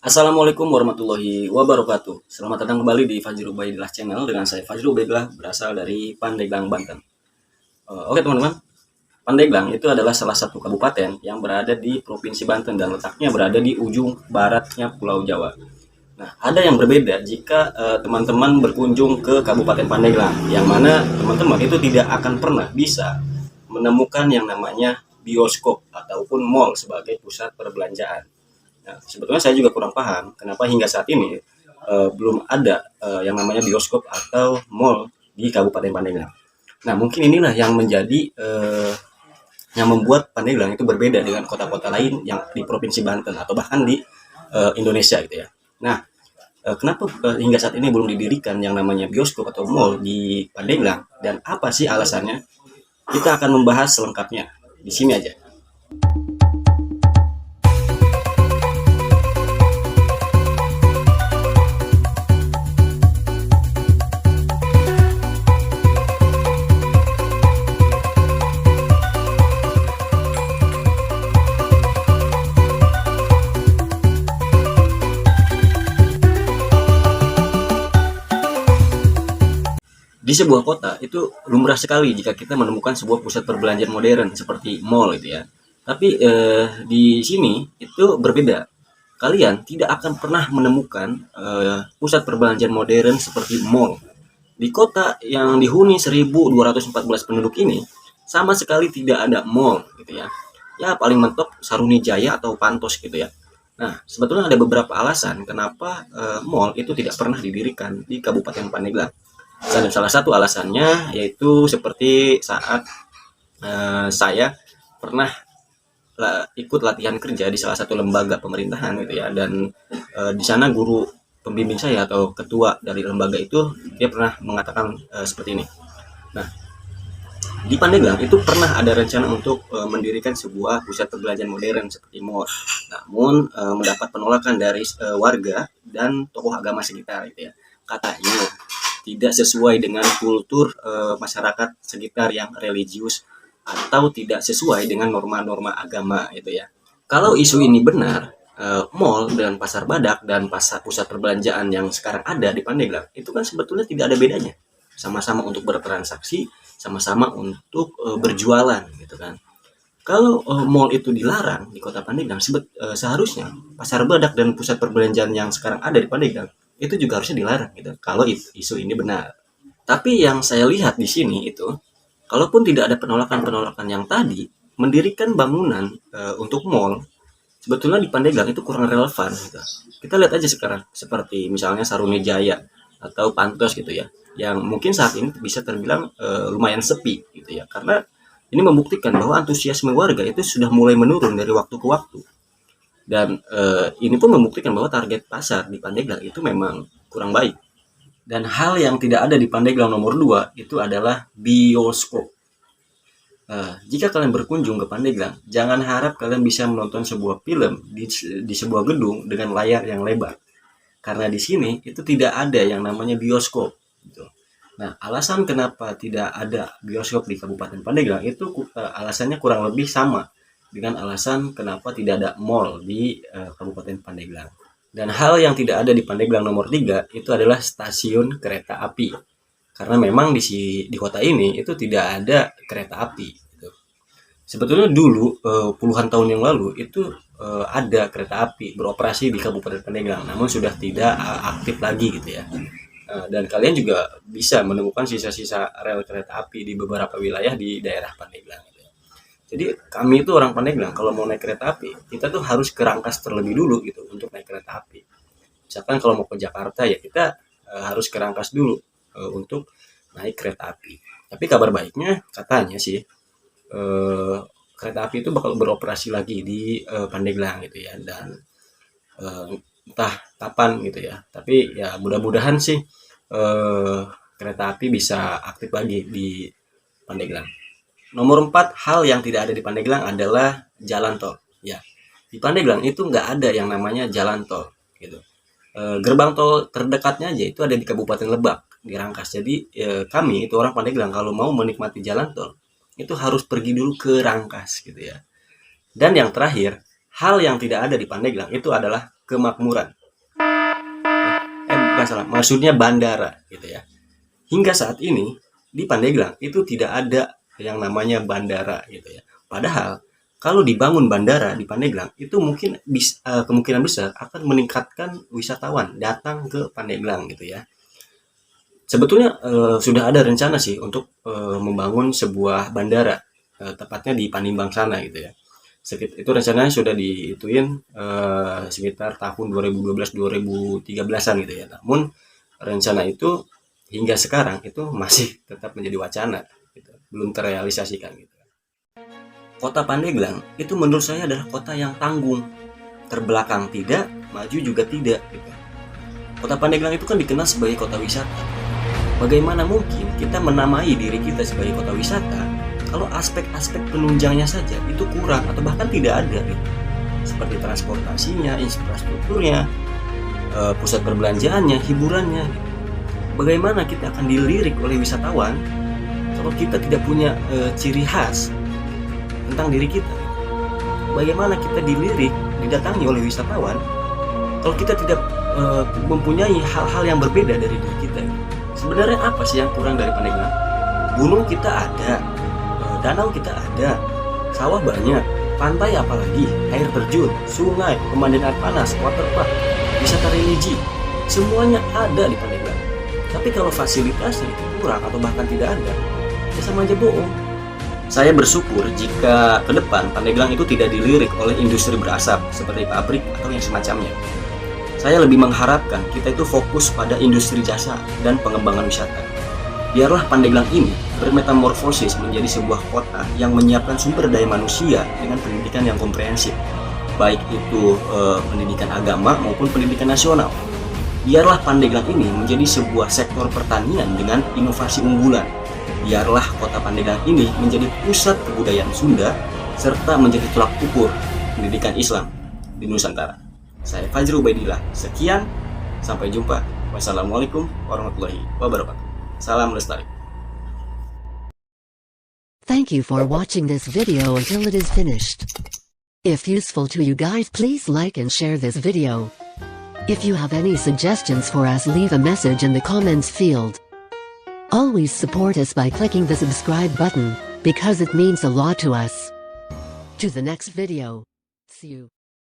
Assalamualaikum warahmatullahi wabarakatuh. Selamat datang kembali di Fajri Ubaidillah Channel dengan saya Fajri Ubaidillah berasal dari Pandeglang, Banten. Oke teman-teman, Pandeglang itu adalah salah satu kabupaten yang berada di Provinsi Banten dan letaknya berada di ujung baratnya Pulau Jawa. Nah, ada yang berbeda jika teman-teman berkunjung ke Kabupaten Pandeglang, yang mana teman-teman itu tidak akan pernah bisa menemukan yang namanya bioskop ataupun mall sebagai pusat perbelanjaan. Nah, sebetulnya saya juga kurang paham kenapa hingga saat ini belum ada yang namanya bioskop atau mall di Kabupaten Pandeglang. Nah, mungkin inilah yang menjadi yang membuat Pandeglang itu berbeda dengan kota-kota lain yang di Provinsi Banten atau bahkan di Indonesia gitu ya. Nah, kenapa hingga saat ini belum didirikan yang namanya bioskop atau mall di Pandeglang dan apa sih alasannya? Kita akan membahas selengkapnya di sini aja. Di sebuah kota itu lumrah sekali jika kita menemukan sebuah pusat perbelanjaan modern seperti mall itu ya. Tapi di sini itu berbeda. Kalian tidak akan pernah menemukan pusat perbelanjaan modern seperti mall. Di kota yang dihuni 1.214 penduduk ini sama sekali tidak ada mall gitu ya. Ya paling mentok Sarunijaya atau Pantos gitu ya. Nah, sebetulnya ada beberapa alasan kenapa mall itu tidak pernah didirikan di Kabupaten Pandeglang. Dan salah satu alasannya yaitu seperti saat saya pernah ikut latihan kerja di salah satu lembaga pemerintahan gitu ya, dan di sana guru pembimbing saya atau ketua dari lembaga itu dia pernah mengatakan seperti ini. Nah, di Pandeglang itu pernah ada rencana untuk mendirikan sebuah pusat perbelanjaan modern seperti mall. Namun mendapat penolakan dari warga dan tokoh agama sekitar gitu ya. Katanya tidak sesuai dengan kultur masyarakat sekitar yang religius atau tidak sesuai dengan norma-norma agama gitu ya. Kalau isu ini benar, mall dan pasar badak dan pasar pusat perbelanjaan yang sekarang ada di Pandeglang itu kan sebetulnya tidak ada bedanya. Sama-sama untuk bertransaksi, sama-sama untuk berjualan gitu kan. Kalau mall itu dilarang di Kota Pandeglang, seharusnya pasar badak dan pusat perbelanjaan yang sekarang ada di Pandeglang itu juga harusnya dilarang gitu. Kalau isu ini benar. Tapi yang saya lihat di sini itu, kalaupun tidak ada penolakan-penolakan yang tadi, mendirikan bangunan untuk mall sebetulnya di Pandeglang itu kurang relevan gitu. Kita lihat aja sekarang seperti misalnya Sarunijaya atau Pantos gitu ya, yang mungkin saat ini bisa terbilang lumayan sepi gitu ya, karena ini membuktikan bahwa antusiasme warga itu sudah mulai menurun dari waktu ke waktu, dan ini pun membuktikan bahwa target pasar di Pandeglang itu memang kurang baik. Dan hal yang tidak ada di Pandeglang nomor 2 itu adalah bioskop. Jika kalian berkunjung ke Pandeglang, jangan harap kalian bisa menonton sebuah film di sebuah gedung dengan layar yang lebar. Karena di sini itu tidak ada yang namanya bioskop gitu. Nah, alasan kenapa tidak ada bioskop di Kabupaten Pandeglang itu alasannya kurang lebih sama dengan alasan kenapa tidak ada mall di Kabupaten Pandeglang. Dan hal yang tidak ada di Pandeglang nomor 3 itu adalah stasiun kereta api. Karena memang di kota ini itu tidak ada kereta api gitu. Sebetulnya dulu puluhan tahun yang lalu itu ada kereta api beroperasi di Kabupaten Pandeglang, namun sudah tidak aktif lagi gitu ya. Dan kalian juga bisa menemukan sisa-sisa rel kereta api di beberapa wilayah di daerah Pandeglang gitu ya. Jadi kami itu orang Pandeglang kalau mau naik kereta api, kita tuh harus ke Rangkas terlebih dulu gitu untuk naik kereta api. Misalkan kalau mau ke Jakarta ya kita harus ke Rangkas dulu untuk naik kereta api. Tapi kabar baiknya katanya sih kereta api itu bakal beroperasi lagi di Pandeglang gitu ya, dan entah kapan gitu ya. Tapi ya mudah-mudahan sih kereta api bisa aktif lagi di Pandeglang. Nomor 4, hal yang tidak ada di Pandeglang adalah jalan tol. Ya, di Pandeglang itu nggak ada yang namanya jalan tol gitu. Gerbang tol terdekatnya aja itu ada di Kabupaten Lebak, di Rangkas. Jadi kami itu orang Pandeglang kalau mau menikmati jalan tol itu harus pergi dulu ke Rangkas gitu ya. Dan yang terakhir, hal yang tidak ada di Pandeglang itu adalah kemakmuran. Bukan salah, maksudnya bandara gitu ya. Hingga saat ini di Pandeglang itu tidak ada yang namanya bandara gitu ya. Padahal kalau dibangun bandara di Pandeglang itu mungkin kemungkinan besar akan meningkatkan wisatawan datang ke Pandeglang gitu ya. Sebetulnya sudah ada rencana sih untuk membangun sebuah bandara, tepatnya di Panimbang sana gitu ya. Itu rencananya sudah diituin sekitar tahun 2012-2013an gitu ya. Namun rencana itu hingga sekarang itu masih tetap menjadi wacana gitu, belum terrealisasikan gitu. Kota Pandeglang itu menurut saya adalah kota yang tanggung, terbelakang tidak, maju juga tidak gitu. Kota Pandeglang itu kan dikenal sebagai kota wisata. Bagaimana mungkin kita menamai diri kita sebagai kota wisata kalau aspek-aspek penunjangnya saja itu kurang atau bahkan tidak ada gitu. Seperti transportasinya, infrastrukturnya, pusat perbelanjaannya, hiburannya gitu. Bagaimana kita akan dilirik oleh wisatawan kalau kita tidak punya ciri khas tentang diri kita? Bagaimana kita dilirik, didatangi oleh wisatawan kalau kita tidak mempunyai hal-hal yang berbeda dari diri kita? Sebenarnya apa sih yang kurang dari Pandeglang? Gunung kita ada, danau kita ada, sawah banyak, pantai apalagi, air terjun, sungai, pemandian air panas, waterpark, wisata religi, semuanya ada di Pandeglang. Tapi kalau fasilitasnya itu kurang atau bahkan tidak ada, ya sama aja bohong. Saya bersyukur jika ke depan Pandeglang itu tidak dilirik oleh industri berasap seperti pabrik atau yang semacamnya. Saya lebih mengharapkan kita itu fokus pada industri jasa dan pengembangan wisata. Biarlah Pandeglang ini bermetamorfosis menjadi sebuah kota yang menyiapkan sumber daya manusia dengan pendidikan yang komprehensif, baik itu pendidikan agama maupun pendidikan nasional. Biarlah Pandeglang ini menjadi sebuah sektor pertanian dengan inovasi unggulan. Biarlah kota Pandeglang ini menjadi pusat kebudayaan Sunda serta menjadi tolak ukur pendidikan Islam di Nusantara. Saya Fajri Ubaidillah. Sekian, sampai jumpa. Wassalamualaikum warahmatullahi wabarakatuh. Salam lestari. Thank you for watching this video until it is finished. If useful to you guys, please like and share this video. If you have any suggestions for us, leave a message in the comments field. Always support us by clicking the subscribe button, because it means a lot to us. To the next video. See you.